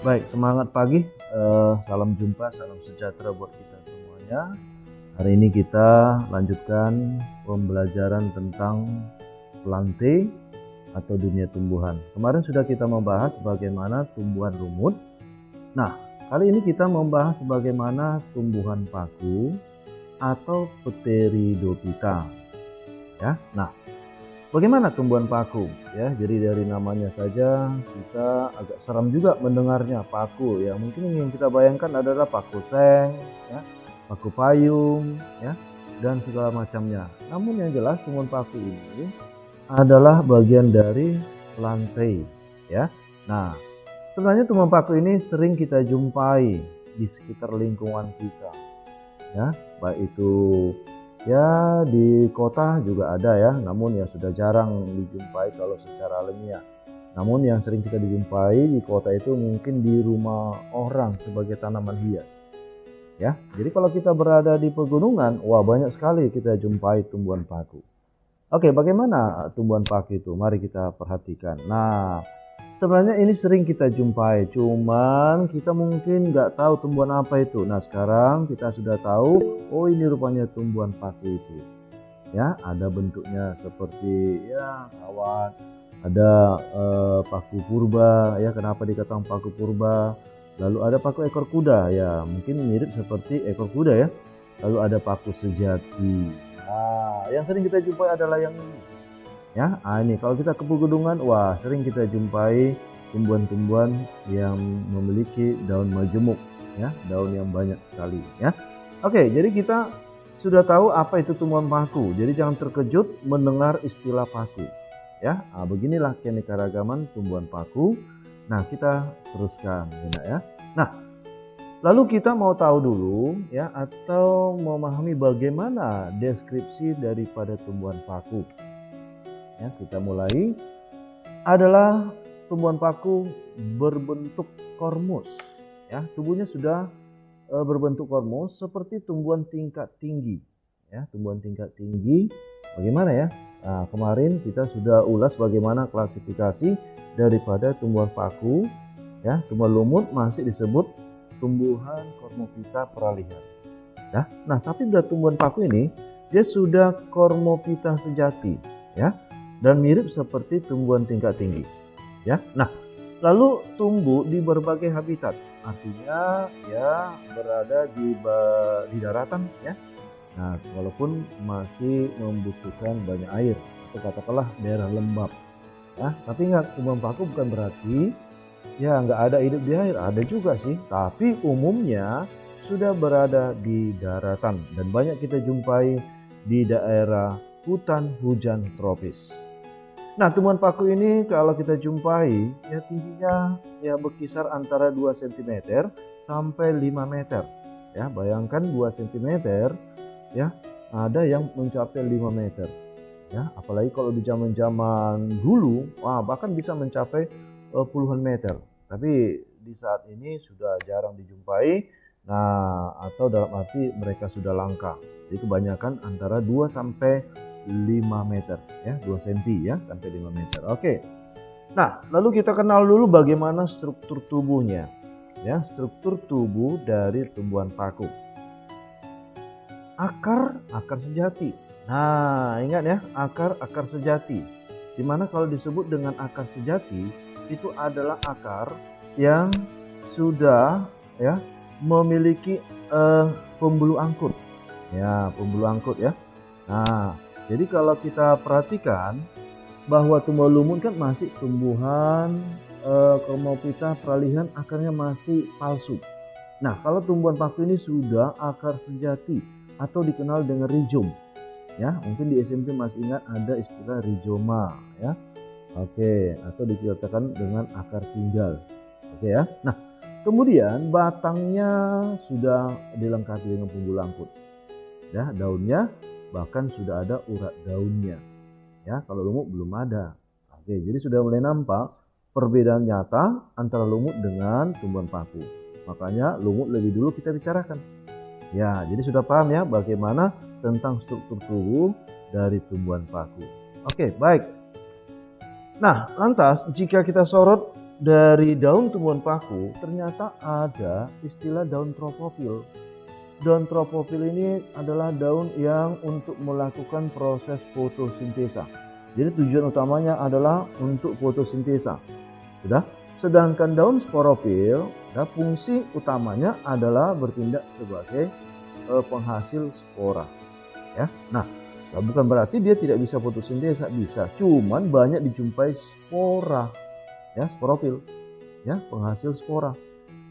Baik, semangat pagi, salam jumpa, salam sejahtera buat kita semuanya. Hari ini kita lanjutkan pembelajaran tentang plantae atau dunia tumbuhan. Kemarin sudah kita membahas bagaimana tumbuhan lumut. Nah, kali ini kita membahas bagaimana tumbuhan paku atau Pteridophyta. Ya, nah, bagaimana tumbuhan paku? Ya, jadi dari namanya saja kita agak seram juga mendengarnya, paku. Ya, mungkin yang kita bayangkan adalah paku seng, ya, paku payung, ya, dan segala macamnya. Namun yang jelas tumbuhan paku ini adalah bagian dari plantae, ya. Nah, sebenarnya tumbuhan paku ini sering kita jumpai di sekitar lingkungan kita, ya, baik itu ya di kota juga ada ya, namun ya sudah jarang dijumpai kalau secara alamiah. Namun yang sering kita dijumpai di kota itu mungkin di rumah orang sebagai tanaman hias. Ya, jadi kalau kita berada di pegunungan, wah banyak sekali kita jumpai tumbuhan paku. Oke, bagaimana tumbuhan paku itu? Mari kita perhatikan. Nah, sebenarnya ini sering kita jumpai, cuman kita mungkin nggak tahu tumbuhan apa itu. Nah, sekarang kita sudah tahu, oh ini rupanya tumbuhan paku itu. Ya, ada bentuknya seperti ya kawan, ada paku purba. Ya, kenapa dikatakan paku purba? Lalu ada paku ekor kuda. Ya, mungkin mirip seperti ekor kuda ya. Lalu ada paku sejati. Nah, yang sering kita jumpai adalah yang ini. Ya, ini kalau kita ke pegunungan, wah sering kita jumpai tumbuhan-tumbuhan yang memiliki daun majemuk, ya, daun yang banyak sekali, ya. Oke, jadi kita sudah tahu apa itu tumbuhan paku. Jadi jangan terkejut mendengar istilah paku, ya. Nah, beginilah keanekaragaman tumbuhan paku. Nah, kita teruskan, ya. Nah, lalu kita mau tahu dulu, ya, atau memahami bagaimana deskripsi daripada tumbuhan paku. Ya, kita mulai. Adalah tumbuhan paku berbentuk kormus. Ya, tubuhnya sudah berbentuk kormus seperti tumbuhan tingkat tinggi. Ya, tumbuhan tingkat tinggi. Bagaimana ya? Nah, kemarin kita sudah ulas bagaimana klasifikasi daripada tumbuhan paku. Ya, tumbuhan lumut masih disebut tumbuhan Cormophyta peralihan. Ya, nah tapi udah tumbuhan paku ini dia sudah Cormophyta sejati. Ya. Dan mirip seperti tumbuhan tingkat tinggi, ya. Nah, lalu tumbuh di berbagai habitat, artinya ya berada di daratan, ya. Nah, walaupun masih membutuhkan banyak air atau katakanlah daerah lembab, ya. Tapi ingat, tumbuhan paku bukan berarti ya nggak ada hidup di air, ada juga sih. Tapi umumnya sudah berada di daratan dan banyak kita jumpai di daerah hutan hujan tropis. Nah, tumbuhan paku ini kalau kita jumpai ya tingginya ya berkisar antara 2 cm sampai 5 meter. Ya, bayangkan 2 cm ya, ada yang mencapai 5 meter. Ya, apalagi kalau di zaman-zaman dulu, wah bahkan bisa mencapai puluhan meter. Tapi di saat ini sudah jarang dijumpai. Nah, atau dalam arti mereka sudah langka. Jadi kebanyakan antara 2 sampai 5 meter, ya, 2 cm ya sampai 5 meter. Oke. Nah, lalu kita kenal dulu bagaimana struktur tubuhnya. Ya, struktur tubuh dari tumbuhan paku. Akar sejati. Nah, ingat ya, akar sejati. Dimana kalau disebut dengan akar sejati itu adalah akar yang sudah ya memiliki pembuluh angkut. Ya, pembuluh angkut ya. Nah, jadi kalau kita perhatikan bahwa tumbuhan lumut kan masih tumbuhan Cormophyta peralihan, akarnya masih palsu. Nah, kalau tumbuhan paku ini sudah akar sejati atau dikenal dengan rhizome. Ya, mungkin di SMP masih ingat ada istilah rhizoma, ya. Oke, atau dikatakan dengan akar tinggal. Oke ya. Nah, kemudian batangnya sudah dilengkapi dengan pembuluh angkut. Ya, daunnya bahkan sudah ada urat daunnya. Ya, kalau lumut belum ada. Oke, jadi sudah mulai nampak perbedaan nyata antara lumut dengan tumbuhan paku. Makanya lumut lebih dulu kita bicarakan. Ya, jadi sudah paham ya bagaimana tentang struktur tubuh dari tumbuhan paku. Oke, baik. Nah, lantas jika kita sorot dari daun tumbuhan paku ternyata ada istilah daun tropofil. Daun tropofil ini adalah daun yang untuk melakukan proses fotosintesa. Jadi tujuan utamanya adalah untuk fotosintesa. Sudah? Sedangkan daun sporofil, fungsi utamanya adalah bertindak sebagai penghasil spora. Ya. Nah, bukan berarti dia tidak bisa fotosintesa, bisa. Cuman banyak dijumpai spora. Ya, sporofil, ya, penghasil spora.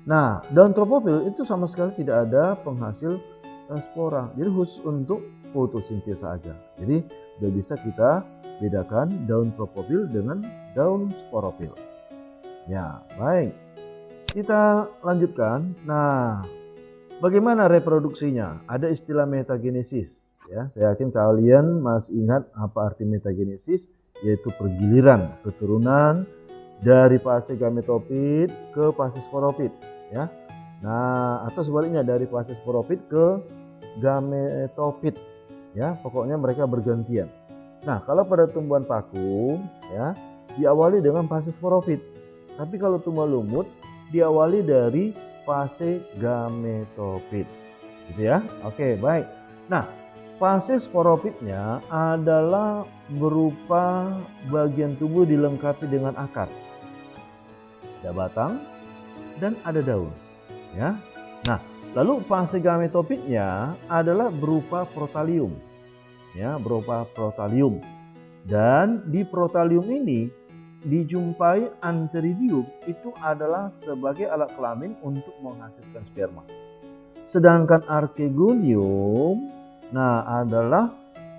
Nah, daun tropofil itu sama sekali tidak ada penghasil spora. Jadi khusus untuk fotosintesa aja. Jadi sudah bisa kita bedakan daun tropofil dengan daun sporofil. Ya, baik. Kita lanjutkan. Nah, bagaimana reproduksinya? Ada istilah metagenesis. Ya, saya yakin kalian masih ingat apa arti metagenesis, yaitu pergiliran keturunan dari fase gametofit ke fase sporofit, ya. Nah, atau sebaliknya dari fase sporofit ke gametofit, ya. Pokoknya mereka bergantian. Nah, kalau pada tumbuhan paku, ya, diawali dengan fase sporofit. Tapi kalau tumbuhan lumut diawali dari fase gametofit, gitu ya. Oke, baik. Nah, fase sporofitnya adalah berupa bagian tubuh dilengkapi dengan akar, ada batang dan ada daun, ya. Nah, lalu fase gametofitnya adalah berupa protalium, ya, berupa protalium. Dan di protalium ini dijumpai antheridium, itu adalah sebagai alat kelamin untuk menghasilkan sperma. Sedangkan archegonium, nah, adalah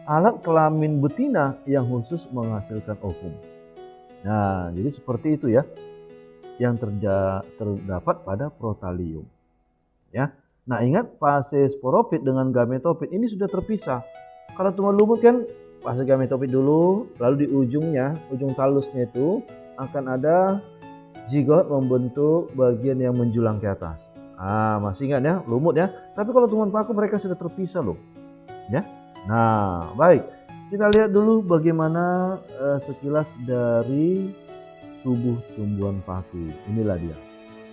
alat kelamin betina yang khusus menghasilkan ovum. Nah, jadi seperti itu ya yang terdapat pada protalium, ya. Nah, ingat fase sporofit dengan gametofit ini sudah terpisah. Kalau tumbuhan lumut kan fase gametofit dulu, lalu di ujungnya, ujung talusnya itu akan ada zigot membentuk bagian yang menjulang ke atas. Masih ingat ya, lumut ya. Tapi kalau tumbuhan paku mereka sudah terpisah loh, ya. Nah, baik. Kita lihat dulu bagaimana sekilas dari tubuh tumbuhan paku. Inilah dia.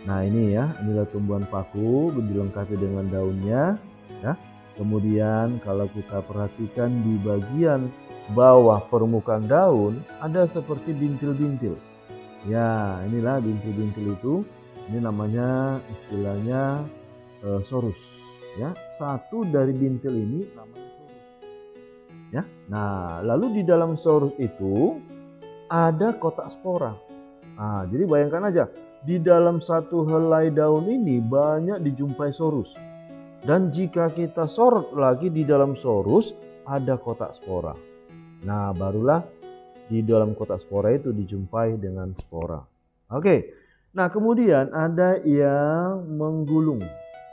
Nah, ini ya, inilah tumbuhan paku dilengkapi dengan daunnya, ya. Kemudian kalau kita perhatikan di bagian bawah permukaan daun ada seperti bintil-bintil. Ya, inilah bintil-bintil itu. Ini namanya istilahnya sorus, ya. Satu dari bintil ini namanya sorus, ya. Nah, lalu di dalam sorus itu ada kotak spora. Jadi bayangkan aja, di dalam satu helai daun ini banyak dijumpai sorus. Dan jika kita sorot lagi di dalam sorus ada kotak spora. Nah, barulah di dalam kotak spora itu dijumpai dengan spora. Oke. Nah, kemudian ada yang menggulung.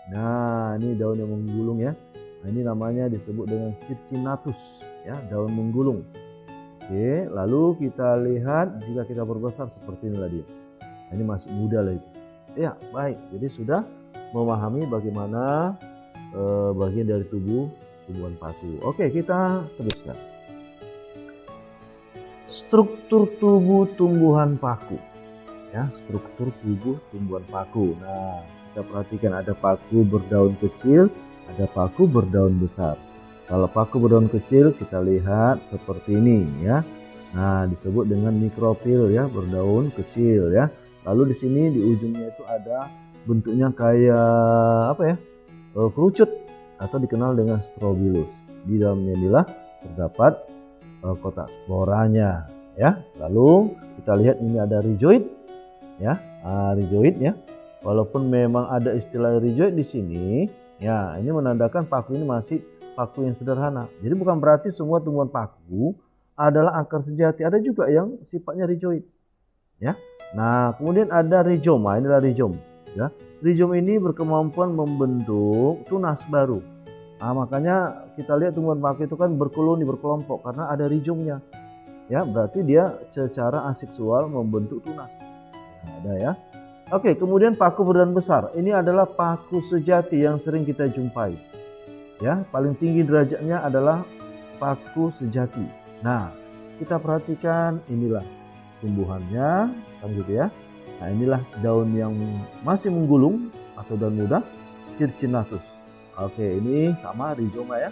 Nah, ini daun yang menggulung ya. Nah, ini namanya disebut dengan circinatus, ya, daun menggulung. Oke, lalu kita lihat jika kita berbesar seperti inilah dia. Nah, ini masih muda lagi. Ya, baik. Jadi sudah memahami bagaimana bagian dari tumbuhan paku. Oke, kita teruskan. Struktur tubuh tumbuhan paku. Ya, struktur tubuh tumbuhan paku. Nah, kita perhatikan ada paku berdaun kecil, ada paku berdaun besar. Kalau paku berdaun kecil kita lihat seperti ini ya. Nah, disebut dengan mikrofil ya, berdaun kecil ya. Lalu di sini di ujungnya itu ada bentuknya kayak apa ya? Kerucut atau dikenal dengan strobilus. Di dalamnya inilah terdapat kotak sporanya ya. Lalu kita lihat ini ada rhizoid ya, rhizoid ya. Walaupun memang ada istilah rhizoid di sini, ya ini menandakan paku ini masih paku yang sederhana. Jadi bukan berarti semua tumbuhan paku adalah akar sejati. Ada juga yang sifatnya rhizoid, ya. Nah, kemudian ada rhizom. Inilah rhizom, ya. Rhizom ini berkemampuan membentuk tunas baru. Makanya kita lihat tumbuhan paku itu kan berkoloni, berkelompok karena ada rhizomnya. Ya, berarti dia secara aseksual membentuk tunas. Nah, ada ya. Oke, kemudian paku berdaun besar. Ini adalah paku sejati yang sering kita jumpai. Ya, paling tinggi derajatnya adalah paku sejati. Nah, kita perhatikan inilah tumbuhannya, kan gitu ya. Nah, inilah daun yang masih menggulung atau daun muda, Circinatus. Oke, ini sama rhizoma ya.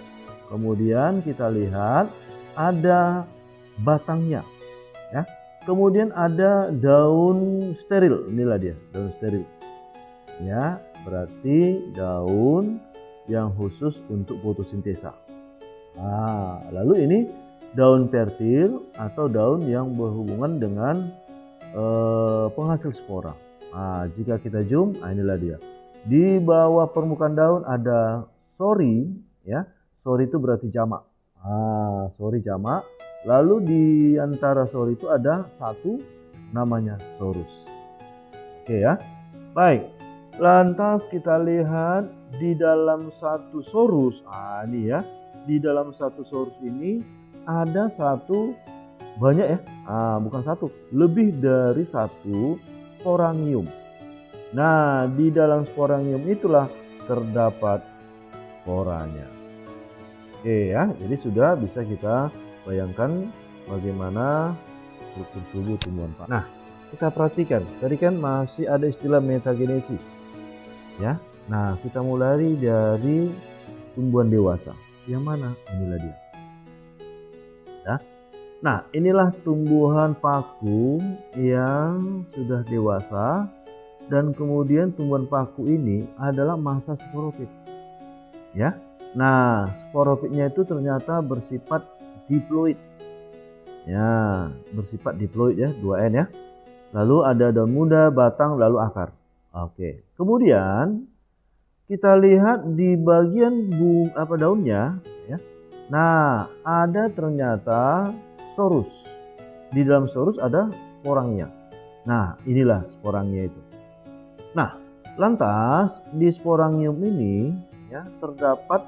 Kemudian kita lihat ada batangnya ya. Kemudian ada daun steril, inilah dia, daun steril. Ya, berarti daun yang khusus untuk fotosintesa. Nah, lalu ini daun fertil atau daun yang berhubungan dengan penghasil spora. Nah, jika kita zoom, inilah dia. Di bawah permukaan daun ada sori, ya. Sori itu berarti jamak. Sori jamak. Lalu di antara sori itu ada satu namanya sorus. Oke ya. Baik. Lantas kita lihat di dalam satu sorus. Ini ya. Di dalam satu sorus ini ada satu, banyak ya, bukan satu, lebih dari satu sporangium. Nah, di dalam sporangium itulah terdapat sporanya. Oke ya, jadi sudah bisa kita bayangkan bagaimana struktur tubuh tumbuhan padi. Nah, kita perhatikan, tadi kan masih ada istilah metagenesis ya. Nah, kita mulai dari tumbuhan dewasa. Yang mana? Inilah dia. Ya. Nah, inilah tumbuhan paku yang sudah dewasa, dan kemudian tumbuhan paku ini adalah masa sporofit. Ya. Nah, sporofitnya itu ternyata bersifat diploid. Ya, bersifat diploid ya, 2N ya. Lalu ada daun muda, batang, lalu akar. Oke. Kemudian kita lihat di bagian daunnya ya. Nah, ada ternyata sorus. Di dalam sorus ada sporangnya. Nah, inilah sporangnya itu. Nah, lantas di sporangium ini ya terdapat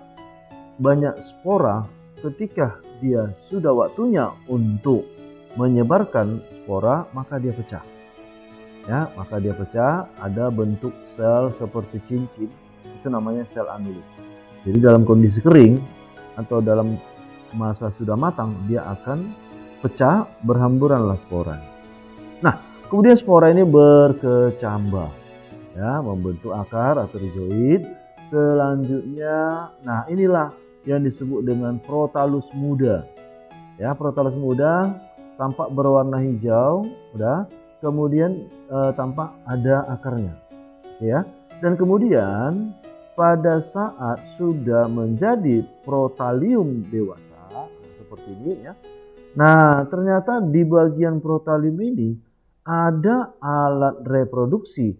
banyak spora. Ketika dia sudah waktunya untuk menyebarkan spora, maka dia pecah. Ya, maka dia pecah, ada bentuk sel seperti cincin. Itu namanya sel anulus. Jadi dalam kondisi kering atau dalam masa sudah matang, dia akan pecah, berhamburanlah spora. Nah, kemudian spora ini berkecambah ya, membentuk akar atau rizoid. Selanjutnya, nah inilah yang disebut dengan protalus muda. Ya, protalus muda tampak berwarna hijau, udah. Kemudian tampak ada akarnya. Ya. Dan kemudian pada saat sudah menjadi protalium dewasa seperti ini ya. Nah, ternyata di bagian protalium ini ada alat reproduksi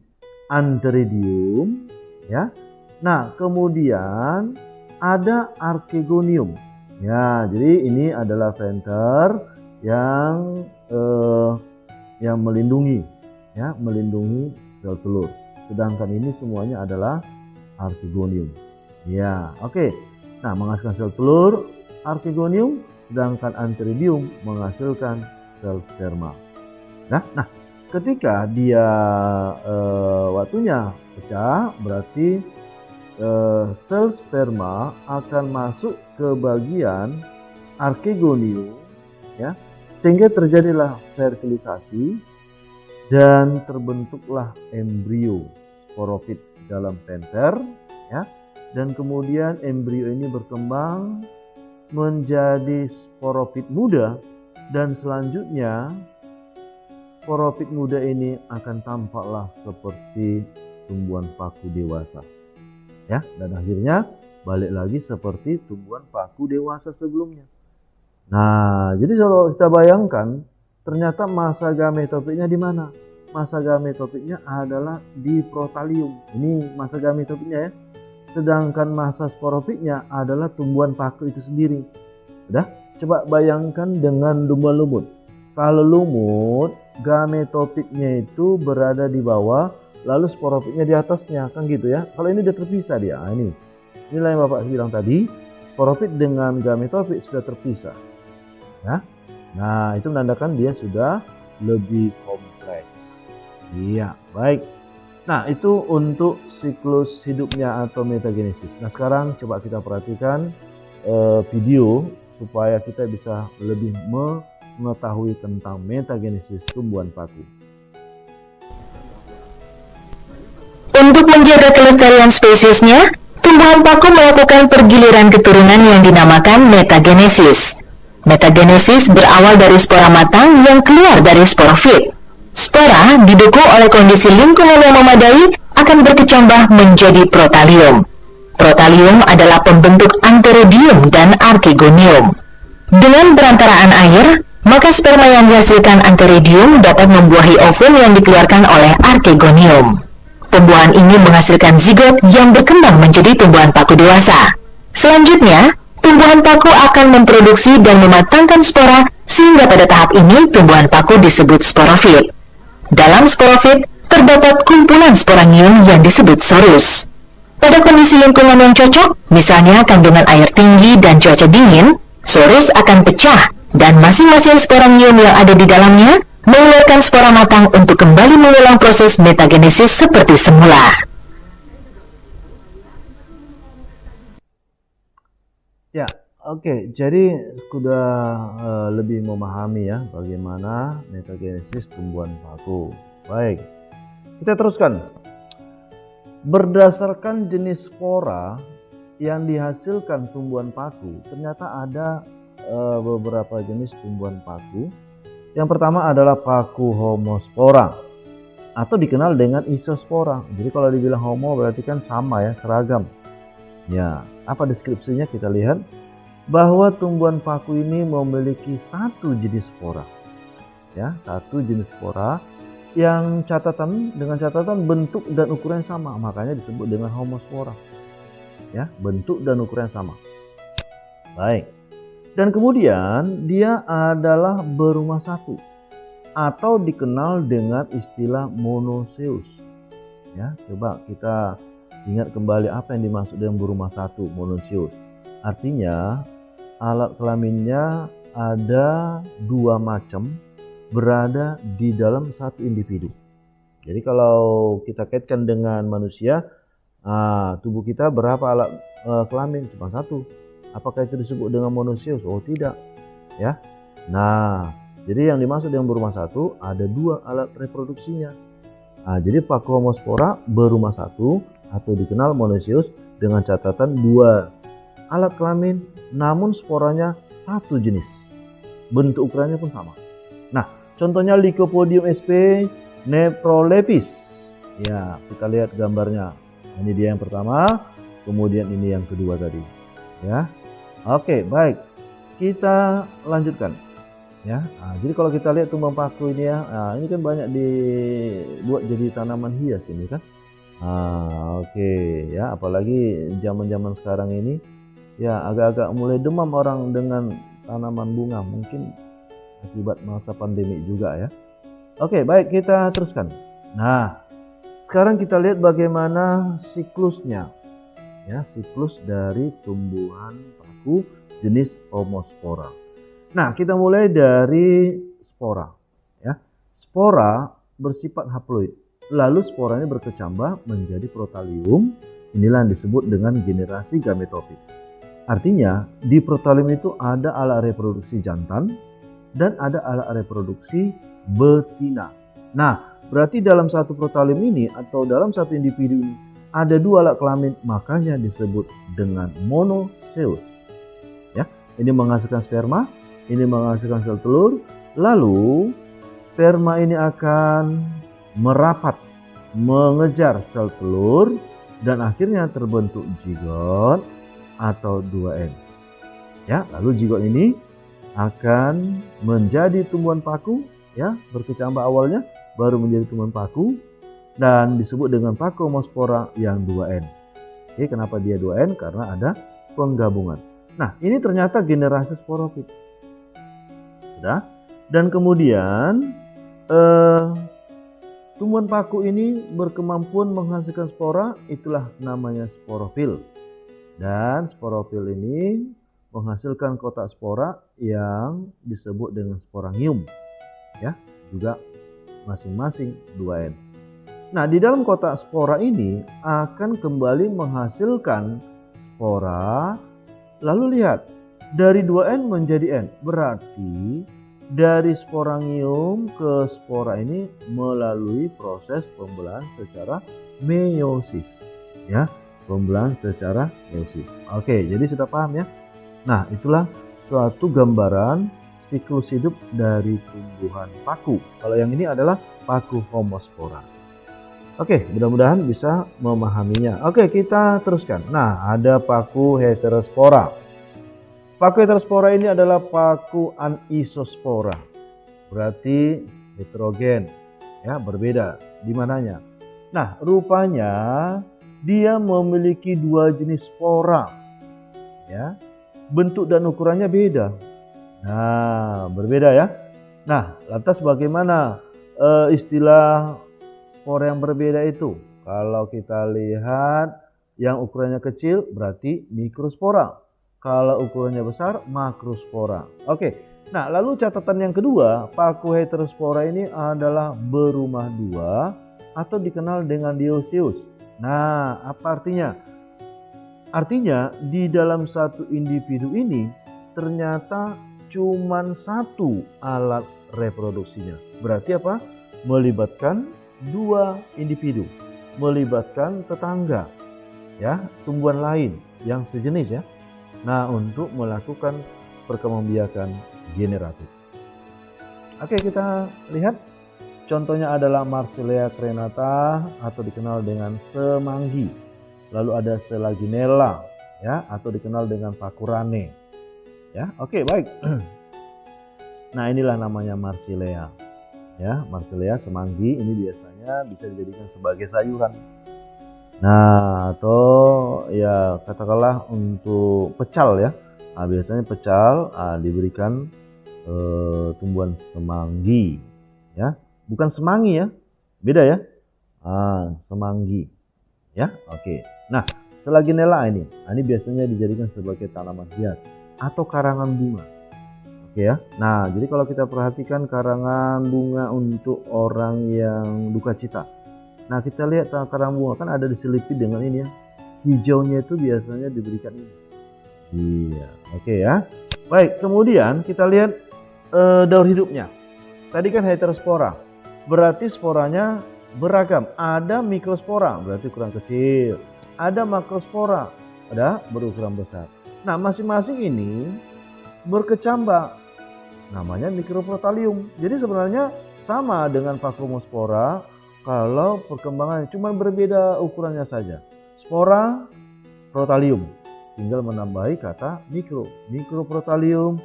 antheridium ya. Nah, kemudian ada archegonium. Ya, jadi ini adalah venter yang melindungi ya, melindungi sel telur. Sedangkan ini semuanya adalah archegonium. Ya, oke. Nah, menghasilkan sel telur archegonium, sedangkan antheridium menghasilkan sel sperma. Nah, ketika dia waktunya pecah, berarti sel sperma akan masuk ke bagian archegonium ya, sehingga terjadilah fertilisasi dan terbentuklah embrio sporofit dalam venter ya. Dan kemudian embrio ini berkembang menjadi sporofit muda, dan selanjutnya sporofit muda ini akan tampaklah seperti tumbuhan paku dewasa. Ya, dan akhirnya balik lagi seperti tumbuhan paku dewasa sebelumnya. Nah, jadi kalau kita bayangkan, ternyata masa gametopiknya di mana? Masa gametopiknya adalah di protalium. Ini masa gametopiknya ya. Sedangkan masa sporofitnya adalah tumbuhan paku itu sendiri. Udah? Coba bayangkan dengan lumut-lumut. Kalau lumut, gametopiknya itu berada di bawah, lalu sporofitnya di atasnya, kan gitu ya. Kalau ini udah terpisah dia. Inilah yang Bapak bilang tadi, sporofit dengan gametofit sudah terpisah. Ya. Nah, itu menandakan dia sudah lebih kompleks. Iya, baik. Nah, itu untuk siklus hidupnya atau metagenesis. Nah, sekarang coba kita perhatikan video supaya kita bisa lebih mengetahui tentang metagenesis tumbuhan paku. Untuk menjaga kelestarian spesiesnya, tumbuhan paku melakukan pergiliran keturunan yang dinamakan metagenesis. Metagenesis berawal dari spora matang yang keluar dari sporofit. Spora didukung oleh kondisi lingkungan yang memadai akan berkecambah menjadi protalium. Protalium adalah pembentuk antheridium dan archegonium. Dengan berantaraan air, maka sperma yang dihasilkan antheridium dapat membuahi ovum yang dikeluarkan oleh archegonium. Pembuahan ini menghasilkan zigot yang berkembang menjadi tumbuhan paku dewasa. Selanjutnya, tumbuhan paku akan memproduksi dan mematangkan spora sehingga pada tahap ini tumbuhan paku disebut sporofit. Dalam sporofit terdapat kumpulan sporangium yang disebut sorus. Pada kondisi lingkungan yang cocok, misalnya kandungan air tinggi dan cuaca dingin, sorus akan pecah dan masing-masing sporangium yang ada di dalamnya mengeluarkan spora matang untuk kembali mengulang proses metagenesis seperti semula. Ya, oke. Jadi sudah lebih memahami ya bagaimana metagenesis tumbuhan paku. Baik, kita teruskan. Berdasarkan jenis spora yang dihasilkan tumbuhan paku, ternyata ada beberapa jenis tumbuhan paku. Yang pertama adalah paku homospora atau dikenal dengan isospora. Jadi kalau dibilang homo berarti kan sama ya, seragam. Ya, apa deskripsinya? Kita lihat bahwa tumbuhan paku ini memiliki satu jenis spora. Ya, satu jenis spora yang dengan catatan bentuk dan ukuran sama, makanya disebut dengan homospora. Ya, bentuk dan ukuran sama. Baik. Dan kemudian dia adalah berumah satu atau dikenal dengan istilah monoecious. Ya, coba kita ingat kembali apa yang dimaksud dengan berumah satu, monoecious. Artinya alat kelaminnya ada dua macam berada di dalam satu individu. Jadi kalau kita kaitkan dengan manusia, tubuh kita berapa alat kelamin? Cuma satu. Apakah itu disebut dengan monoecious? Oh tidak, ya. Nah, jadi yang dimaksud dengan berumah satu ada dua alat reproduksinya. Jadi paku homospora berumah satu atau dikenal monoecious dengan catatan dua alat kelamin, namun sporanya satu jenis. Bentuk ukurannya pun sama. Nah, contohnya Lycopodium sp. nephrolepis. Ya, kita lihat gambarnya. Ini dia yang pertama, kemudian ini yang kedua tadi. Ya, oke, baik. Kita lanjutkan. Ya, jadi kalau kita lihat tumbuhan paku ini ya, ini kan banyak dibuat jadi tanaman hias ini kan. Oke, ya, apalagi zaman-zaman sekarang ini, ya agak-agak mulai demam orang dengan tanaman bunga, mungkin akibat masa pandemi juga ya. Oke, baik, kita teruskan. Nah, sekarang kita lihat bagaimana siklusnya. Ya, siklus dari tumbuhan paku jenis homospora. Nah, kita mulai dari spora. Ya, spora bersifat haploid. Lalu sporanya berkecambah menjadi protalium. Inilah yang disebut dengan generasi gametofit. Artinya di protalium itu ada alat reproduksi jantan dan ada alat reproduksi betina. Nah, berarti dalam satu protalium ini atau dalam satu individu ini ada dua alat kelamin, makanya disebut dengan monoecious. Ya, ini menghasilkan sperma, ini menghasilkan sel telur, lalu sperma ini akan merapat mengejar sel telur dan akhirnya terbentuk zigot atau 2N. Ya, lalu zigot ini akan menjadi tumbuhan paku, ya, berkecambah awalnya baru menjadi tumbuhan paku. Dan disebut dengan paku homospora yang 2N. Oke, kenapa dia 2N? Karena ada penggabungan. Nah, ini ternyata generasi sporofit. Sudah. Dan kemudian tumbuhan paku ini berkemampuan menghasilkan spora, itulah namanya sporofil. Dan sporofil ini menghasilkan kotak spora yang disebut dengan sporangium. Ya, juga masing-masing 2N. Nah, di dalam kotak spora ini akan kembali menghasilkan spora. Lalu lihat, dari 2N menjadi N. Berarti dari sporangium ke spora ini melalui proses pembelahan secara meiosis, ya, pembelahan secara meiosis. Oke, jadi sudah paham ya. Nah, itulah suatu gambaran siklus hidup dari tumbuhan paku. Kalau yang ini adalah paku Homospora. Oke, mudah-mudahan bisa memahaminya. Oke, kita teruskan. Nah, ada paku Heterospora. Paku Heterospora ini adalah paku anisospora. Berarti heterogen, ya, berbeda. Di mananya? Nah, rupanya dia memiliki dua jenis spora. Ya. Bentuk dan ukurannya beda. Nah, berbeda ya. Nah, lantas bagaimana istilah spora yang berbeda itu? Kalau kita lihat yang ukurannya kecil berarti mikrospora. Kalau ukurannya besar makrospora. Oke. Nah, lalu catatan yang kedua, paku Heterospora ini adalah berumah dua atau dikenal dengan dioecious. Nah, apa artinya? Artinya di dalam satu individu ini ternyata cuma satu alat reproduksinya. Berarti apa? Melibatkan dua individu, melibatkan tetangga, ya, tumbuhan lain yang sejenis ya. Nah, untuk melakukan perkembangbiakan generatif. Oke, kita lihat contohnya adalah Marsilea crenata atau dikenal dengan semanggi. Lalu ada Selaginella, ya, atau dikenal dengan paku rane. Ya, oke, baik. Nah, inilah namanya Marsilea. Ya, Marsilea semanggi ini biasanya bisa dijadikan sebagai sayuran. Nah, atau ya katakanlah untuk pecal ya. Nah, biasanya pecal diberikan tumbuhan semanggi, ya, bukan semangi ya, beda ya. Semanggi, ya, oke. Nah, Selaginella ini biasanya dijadikan sebagai tanaman hias atau karangan bunga, oke ya. Nah, jadi kalau kita perhatikan karangan bunga untuk orang yang duka cita. Nah, kita lihat karangan bunga kan ada diselipin dengan ini ya, hijaunya itu biasanya diberikan ini. Iya, oke ya. Baik, kemudian kita lihat daur hidupnya. Tadi kan heterospora, berarti sporanya beragam. Ada mikrospora, berarti ukuran kecil. Ada makrospora, ada berukuran besar. Nah, masing-masing ini berkecambah, namanya mikroprotalium. Jadi sebenarnya sama dengan paku Homospora kalau perkembangannya, cuma berbeda ukurannya saja. Spora, protalium, tinggal menambahi kata mikroprotalium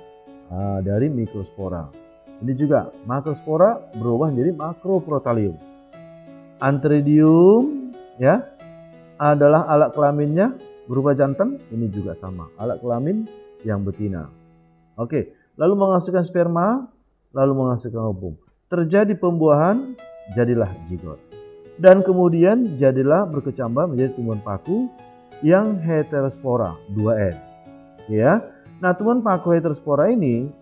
dari mikrospora. Ini juga makrospora berubah menjadi makroprotalium. Antheridium ya adalah alat kelaminnya berupa jantan, ini juga sama, alat kelamin yang betina. Oke, lalu menghasilkan sperma, lalu menghasilkan ovum. Terjadi pembuahan, jadilah zigot. Dan kemudian jadilah berkecambah menjadi tumbuhan paku yang heterospora 2N. Ya. Nah, tumbuhan paku heterospora ini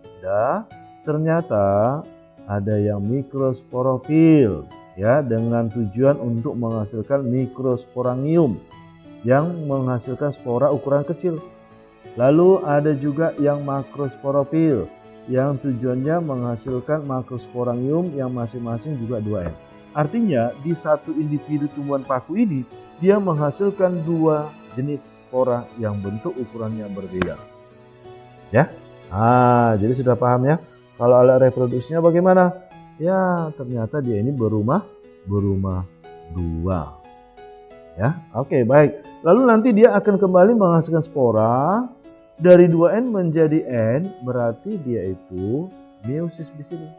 ternyata ada yang mikrosporofil ya, dengan tujuan untuk menghasilkan mikrosporangium yang menghasilkan spora ukuran kecil. Lalu ada juga yang makrosporofil yang tujuannya menghasilkan makrosporangium yang masing-masing juga 2N. Artinya di satu individu tumbuhan paku ini dia menghasilkan dua jenis spora yang bentuk ukurannya berbeda. Ya. Jadi sudah paham ya. Kalau alat reproduksinya bagaimana? Ya, ternyata dia ini berumah dua. Ya, oke, baik. Lalu nanti dia akan kembali menghasilkan spora dari 2N menjadi N, berarti dia itu meiosis di sini.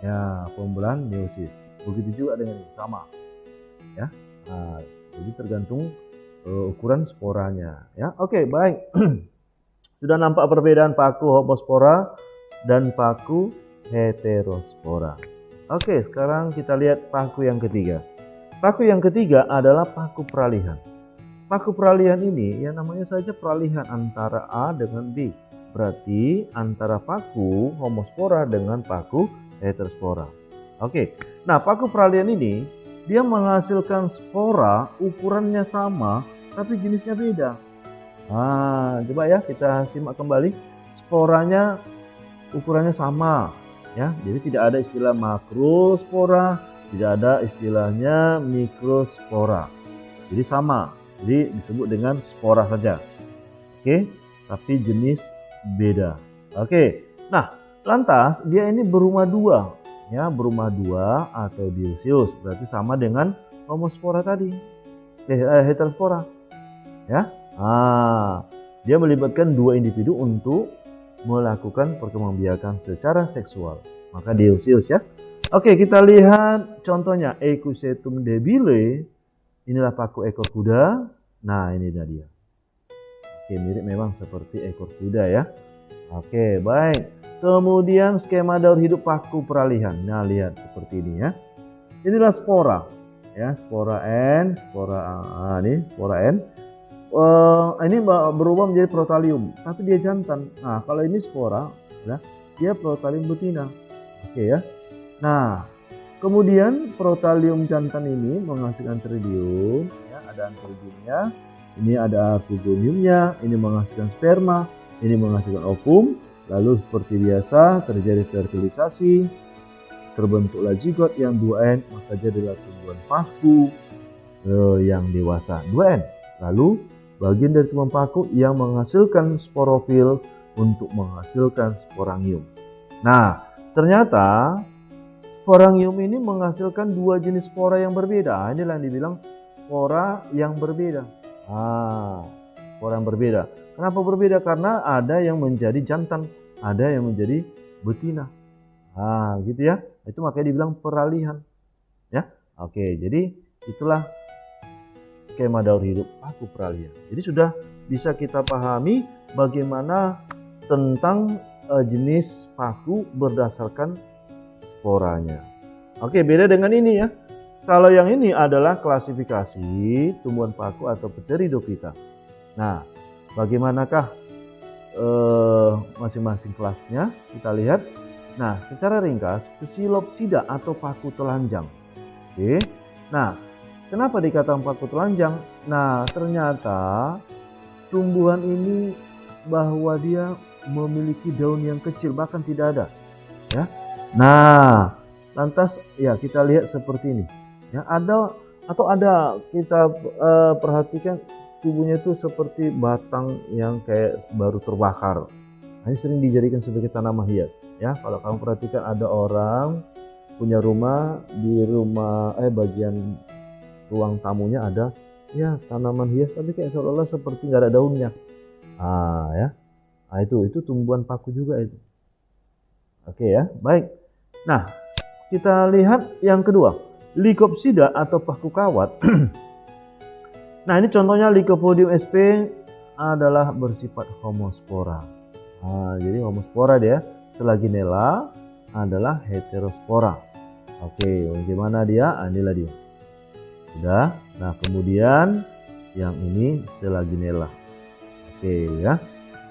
Ya, pembelahan meiosis. Begitu juga dengan ini, sama. Ya. Jadi tergantung ukuran sporanya, ya. Oke, baik. Sudah nampak perbedaan paku Homospora dan paku Heterospora. Oke, sekarang kita lihat paku yang ketiga. Paku yang ketiga adalah paku peralihan. Paku peralihan ini ya namanya saja peralihan antara A dengan B. Berarti antara paku Homospora dengan paku Heterospora. Oke, nah paku peralihan ini dia menghasilkan spora ukurannya sama tapi jenisnya beda. Coba ya kita simak kembali. Sporanya ukurannya sama ya. Jadi tidak ada istilah makrospora, tidak ada istilahnya mikrospora. Jadi sama. Jadi disebut dengan spora saja. Oke, tapi jenis beda. Oke. Nah, lantas dia ini berumah dua, ya, berumah dua atau dioecious, berarti sama dengan homospora tadi. Heterospora. Ya. Dia melibatkan dua individu untuk melakukan perkembangbiakan secara seksual. Maka dioecious ya. Oke, kita lihat contohnya Equisetum debile. Inilah paku ekor kuda. Nah, ini dia. Oke, mirip memang seperti ekor kuda ya. Oke, baik. Kemudian skema daur hidup paku peralihan. Nah, lihat seperti ini ya. Inilah spora. Ya, spora N, ini spora N. Ini berubah menjadi protalium, tapi dia jantan. Nah, kalau ini spora, ya, dia protalium betina. Oke ya. Nah, kemudian protalium jantan ini menghasilkan tridium, ya, ada antridiumnya, ini ada artigoniumnya, ini menghasilkan sperma, ini menghasilkan ovum, lalu seperti biasa terjadi fertilisasi, terbentuklah zigot yang 2N, maka jadilah tumbuhan paku yang dewasa 2N. Lalu bagian dari tumbuhan paku yang menghasilkan sporofil untuk menghasilkan sporangium. Nah, ternyata sporangium ini menghasilkan dua jenis spora yang berbeda. Inilah yang dibilang spora yang berbeda. Spora yang berbeda. Kenapa berbeda? Karena ada yang menjadi jantan, ada yang menjadi betina. Gitu ya. Itu makanya dibilang peralihan. Ya. Oke, jadi itulah skema daur hidup paku peralihan. Jadi sudah bisa kita pahami bagaimana tentang jenis paku berdasarkan sporanya. Oke, beda dengan ini ya. Kalau yang ini adalah klasifikasi tumbuhan paku atau Pteridophyta. Nah, bagaimanakah masing-masing kelasnya? Kita lihat. Nah, secara ringkas, Psilopsida atau paku telanjang. Oke. Nah, kenapa dikatakan paku telanjang? Nah, ternyata tumbuhan ini bahwa dia memiliki daun yang kecil, bahkan tidak ada. Ya. Nah, lantas ya kita lihat seperti ini. Ya, ada kita perhatikan tubuhnya itu seperti batang yang kayak baru terbakar. Nah, ini sering dijadikan sebagai tanaman hias. Ya, kalau kamu perhatikan ada orang punya rumah, di rumah bagian ruang tamunya ada ya tanaman hias, tapi kayak seolah-olah seperti nggak ada daunnya. Ya. Nah, itu tumbuhan paku juga itu. Oke ya, baik. Nah, kita lihat yang kedua, Lycopsida atau paku kawat. Nah, ini contohnya Lycopodium sp adalah bersifat homospora. Jadi homospora dia. Selaginella adalah heterospora. Oke, bagaimana dia? Inilah dia. Sudah. Nah, kemudian yang ini Selaginella. Oke ya.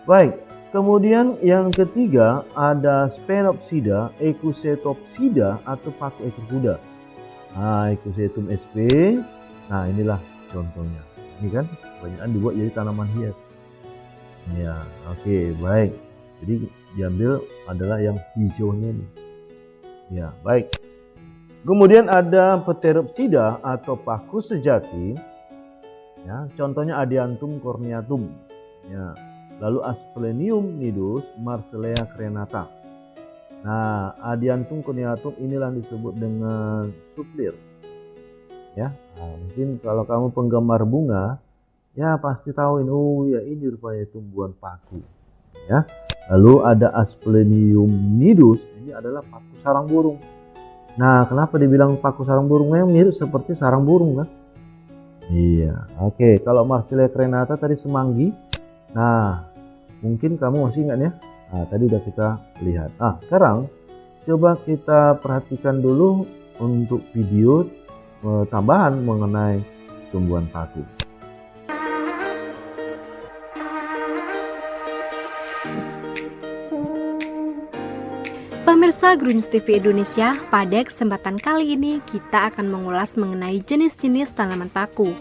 Baik. Kemudian yang ketiga ada Sphenopsida, Equisetopsida atau paku ekor kuda. Equisetum sp. Nah, inilah contohnya. Ini kan kebanyakan dibuat jadi tanaman hias. Ya, oke, baik. Jadi diambil adalah yang hijaunya ini. Ya, baik. Kemudian ada Pteropsida atau paku sejati. Ya, contohnya Adiantum corneatum. Ya. Lalu Asplenium nidus, Marcellea crenata. Nah, Adiantum corneatum inilah yang disebut dengan suplir. Ya, mungkin kalau kamu penggemar bunga, ya pasti tahu ini. Oh ya, ini rupanya tumbuhan paku. Ya. Lalu ada Asplenium nidus, ini adalah paku sarang burung. Nah, kenapa dibilang paku sarang burung? Memang mirip seperti sarang burung kan? Iya, oke. Kalau Marcellea crenata tadi semanggi. Nah, mungkin kamu masih ingat ya? Nah, tadi udah kita lihat. Sekarang coba kita perhatikan dulu untuk video tambahan mengenai tumbuhan paku. Pemirsa Grunge TV Indonesia, pada kesempatan kali ini kita akan mengulas mengenai jenis-jenis tanaman paku.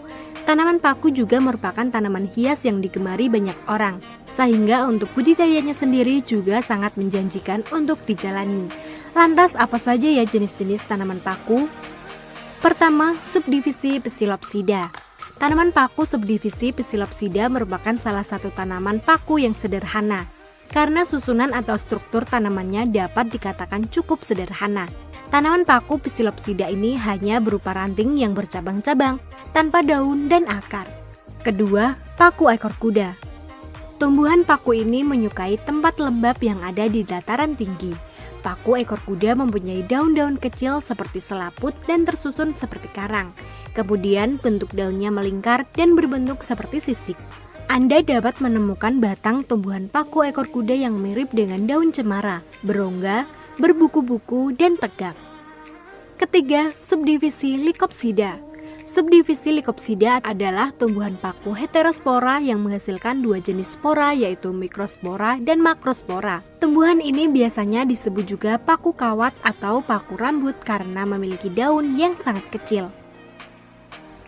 Tanaman paku juga merupakan tanaman hias yang digemari banyak orang, sehingga untuk budidayanya sendiri juga sangat menjanjikan untuk dijalani. Lantas apa saja ya jenis-jenis tanaman paku? Pertama, subdivisi Psilopsida. Tanaman paku subdivisi Psilopsida merupakan salah satu tanaman paku yang sederhana, karena susunan atau struktur tanamannya dapat dikatakan cukup sederhana. Tanaman paku Psilopsida ini hanya berupa ranting yang bercabang-cabang, tanpa daun dan akar. Kedua, paku ekor kuda. Tumbuhan paku ini menyukai tempat lembab yang ada di dataran tinggi. Paku ekor kuda mempunyai daun-daun kecil seperti selaput dan tersusun seperti karang. Kemudian bentuk daunnya melingkar dan berbentuk seperti sisik. Anda dapat menemukan batang tumbuhan paku ekor kuda yang mirip dengan daun cemara, berongga, berbuku-buku, dan tegak. Ketiga, subdivisi Lycopsida. Subdivisi Lycopsida adalah tumbuhan paku heterospora yang menghasilkan dua jenis spora, yaitu mikrospora dan makrospora. Tumbuhan ini biasanya disebut juga paku kawat atau paku rambut karena memiliki daun yang sangat kecil.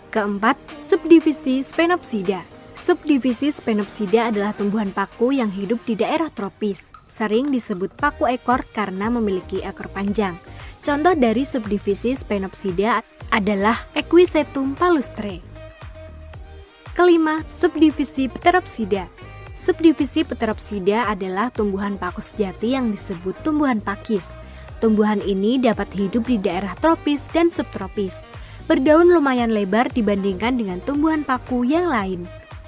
Keempat, subdivisi Sphenopsida. Subdivisi Sphenopsida adalah tumbuhan paku yang hidup di daerah tropis. Sering disebut paku ekor karena memiliki ekor panjang. Contoh dari subdivisi Sphenopsida adalah Equisetum palustre. Kelima, subdivisi Pteropsida. Subdivisi Pteropsida adalah tumbuhan paku sejati yang disebut tumbuhan pakis. Tumbuhan ini dapat hidup di daerah tropis dan subtropis. Berdaun lumayan lebar dibandingkan dengan tumbuhan paku yang lain.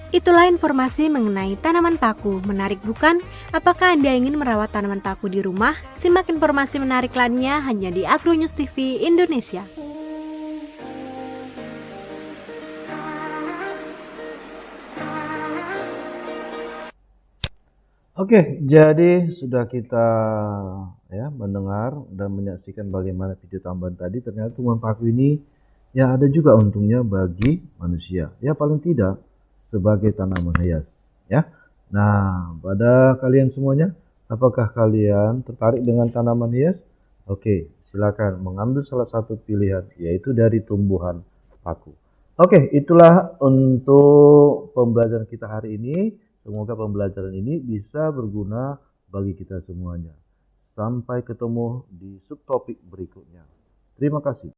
Itulah informasi mengenai tanaman paku. Menarik bukan? Apakah Anda ingin merawat tanaman paku di rumah? Simak informasi menarik lainnya hanya di Agronews TV Indonesia. Oke, jadi sudah kita mendengar dan menyaksikan bagaimana video tambahan tadi. Ternyata tumbuhan paku ini ya ada juga untungnya bagi manusia. Ya paling tidak sebagai tanaman hias, ya. Nah, pada kalian semuanya, apakah kalian tertarik dengan tanaman hias? Oke, silakan mengambil salah satu pilihan, yaitu dari tumbuhan paku. Oke, itulah untuk pembelajaran kita hari ini. Semoga pembelajaran ini bisa berguna bagi kita semuanya. Sampai ketemu di subtopik berikutnya. Terima kasih.